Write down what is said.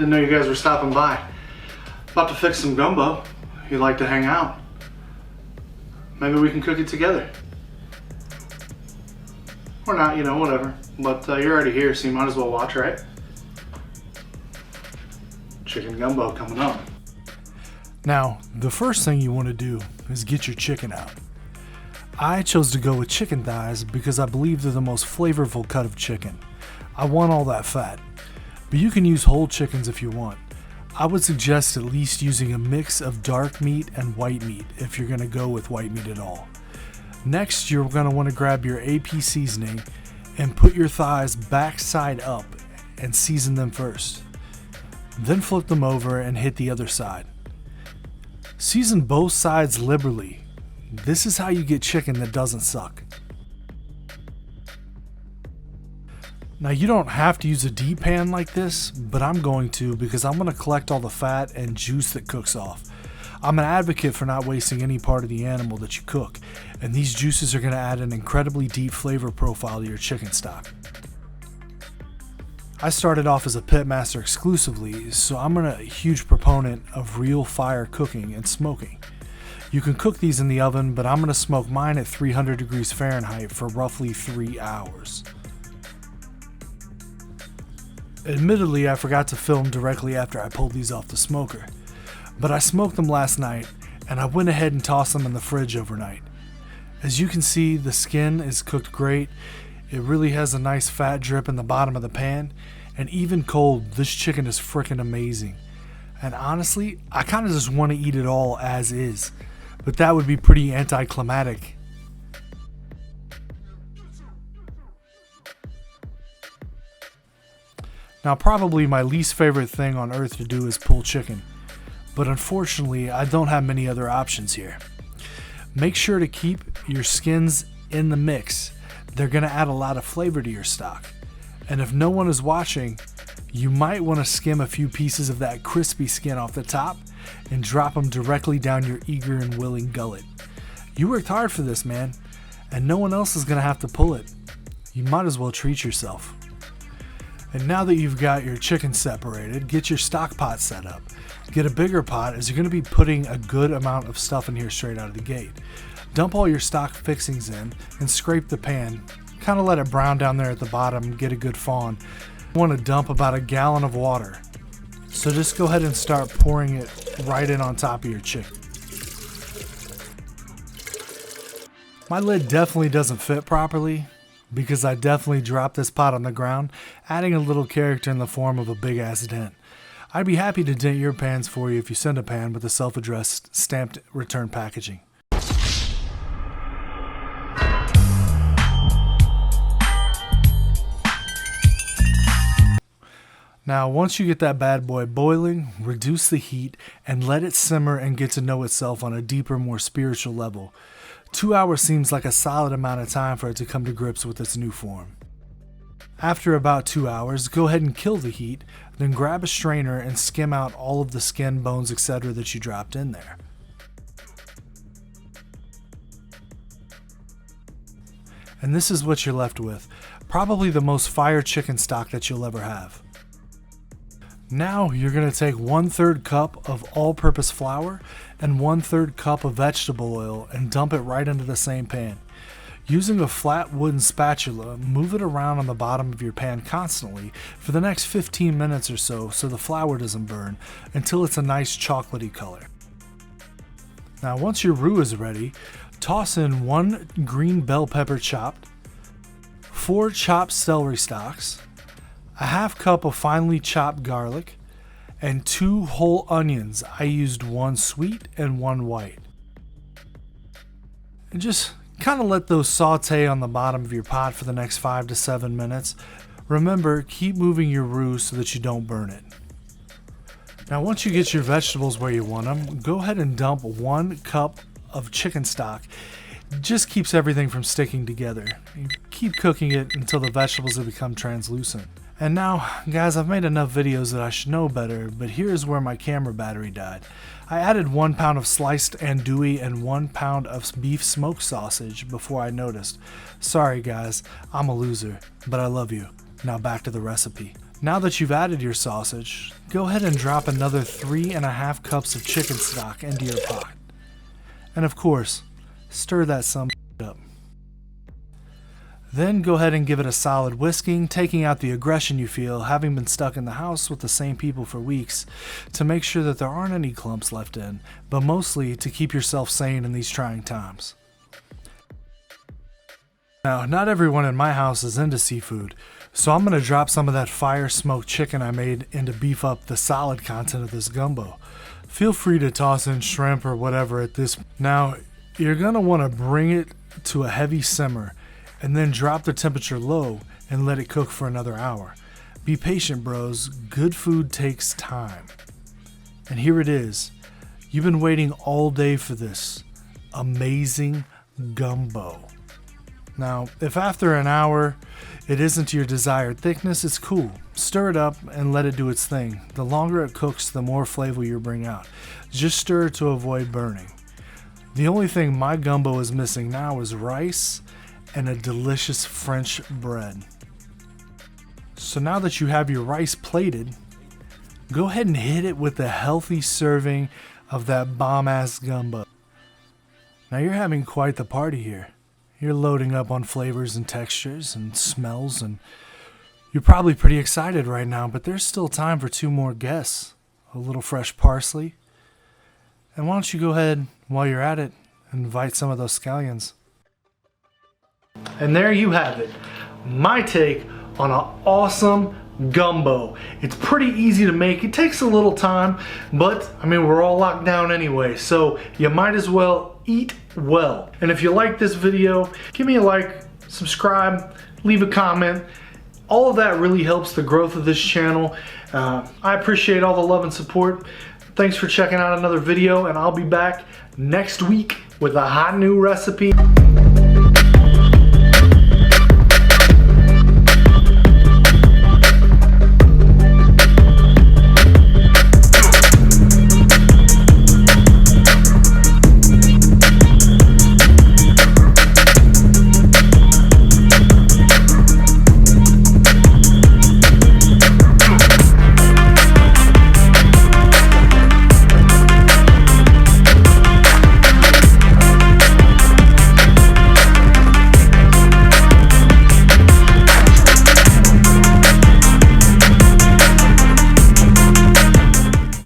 Didn't know you guys were stopping by. About to fix some gumbo. You'd like to hang out. Maybe we can cook it together. Or not, you know, whatever. But you're already here, so you might as well watch, right? Chicken gumbo coming up. Now, the first thing you want to do is get your chicken out. I chose to go with chicken thighs because I believe they're the most flavorful cut of chicken. I want all that fat, but you can use whole chickens if you want. I would suggest at least using a mix of dark meat and white meat if you're going to go with white meat at all. Next, you're going to want to grab your AP seasoning and put your thighs backside up and season them first. Then flip them over and hit the other side. Season both sides liberally. This is how you get chicken that doesn't suck. Now you don't have to use a deep pan like this, but I'm going to because I'm going to collect all the fat and juice that cooks off. I'm an advocate for not wasting any part of the animal that you cook, and these juices are going to add an incredibly deep flavor profile to your chicken stock. I started off as a pitmaster exclusively, so I'm a huge proponent of real fire cooking and smoking. You can cook these in the oven, but I'm going to smoke mine at 300 degrees Fahrenheit for roughly 3 hours. Admittedly, I forgot to film directly after I pulled these off the smoker, but I smoked them last night and I went ahead and tossed them in the fridge overnight. As you can see, the skin is cooked great. It really has a nice fat drip in the bottom of the pan, and even cold, this chicken is freaking amazing. And honestly, I kind of just want to eat it all as is, but that would be pretty anticlimactic. Now, probably my least favorite thing on earth to do is pull chicken, but unfortunately, I don't have many other options here. Make sure to keep your skins in the mix. They're going to add a lot of flavor to your stock. And if no one is watching, you might want to skim a few pieces of that crispy skin off the top and drop them directly down your eager and willing gullet. You worked hard for this, man, and no one else is going to have to pull it. You might as well treat yourself. And now that you've got your chicken separated, get your stock pot set up. Get a bigger pot as you're going to be putting a good amount of stuff in here straight out of the gate. Dump all your stock fixings in and scrape the pan. Kind of let it brown down there at the bottom and get a good fawn. You want to dump about 1 gallon of water. So just go ahead and start pouring it right in on top of your chicken. My lid definitely doesn't fit properly because I definitely dropped this pot on the ground, adding a little character in the form of a big ass dent. I'd be happy to dent your pans for you if you send a pan with a self-addressed stamped return packaging. Now, once you get that bad boy boiling, reduce the heat and let it simmer and get to know itself on a deeper, more spiritual level. 2 hours seems like a solid amount of time for it to come to grips with its new form. After about 2 hours, go ahead and kill the heat, then grab a strainer and skim out all of the skin, bones, etc. that you dropped in there. And this is what you're left with. Probably the most fire chicken stock that you'll ever have. Now you're going to take 1/3 cup of all-purpose flour and 1/3 cup of vegetable oil and dump it right into the same pan. Using a flat wooden spatula, move it around on the bottom of your pan constantly for the next 15 minutes or so the flour doesn't burn until it's a nice chocolatey color. Now once your roux is ready, toss in 1 green bell pepper chopped, 4 chopped celery stalks, a 1/2 cup of finely chopped garlic, and 2 whole onions. I used 1 sweet and 1 white. And just kind of let those saute on the bottom of your pot for the next 5 to 7 minutes. Remember, keep moving your roux so that you don't burn it. Now once you get your vegetables where you want them, go ahead and dump 1 cup of chicken stock. It just keeps everything from sticking together. You keep cooking it until the vegetables have become translucent. And now, guys, I've made enough videos that I should know better, but here's where my camera battery died. I added 1 pound of sliced andouille and 1 pound of beef smoked sausage before I noticed. Sorry guys, I'm a loser, but I love you. Now back to the recipe. Now that you've added your sausage, go ahead and drop another 3.5 cups of chicken stock into your pot. And of course, stir that some up. Then go ahead and give it a solid whisking, taking out the aggression you feel having been stuck in the house with the same people for weeks, to make sure that there aren't any clumps left in, but mostly to keep yourself sane in these trying times. Now, not everyone in my house is into seafood, so I'm going to drop some of that fire smoked chicken I made in to beef up the solid content of this gumbo. Feel free to toss in shrimp or whatever at this. Now, you're going to want to bring it to a heavy simmer and then drop the temperature low and let it cook for another hour. Be patient, bros. Good food takes time. And here it is. You've been waiting all day for this amazing gumbo. Now, if after an hour it isn't your desired thickness, it's cool. Stir it up and let it do its thing. The longer it cooks, the more flavor you bring out. Just stir to avoid burning. The only thing my gumbo is missing now is rice and a delicious French bread. So now that you have your rice plated, go ahead and hit it with a healthy serving of that bomb-ass gumbo. Now you're having quite the party here. You're loading up on flavors and textures and smells, and you're probably pretty excited right now, but there's still time for 2 more guests. A little fresh parsley. And why don't you go ahead, while you're at it, invite some of those scallions. And there you have it. My take on an awesome gumbo. It's pretty easy to make. It takes a little time, but I mean, we're all locked down anyway, so you might as well eat well. And if you like this video, give me a like, subscribe, leave a comment. All of that really helps the growth of this channel. I appreciate all the love and support. Thanks for checking out another video, and I'll be back next week with a hot new recipe.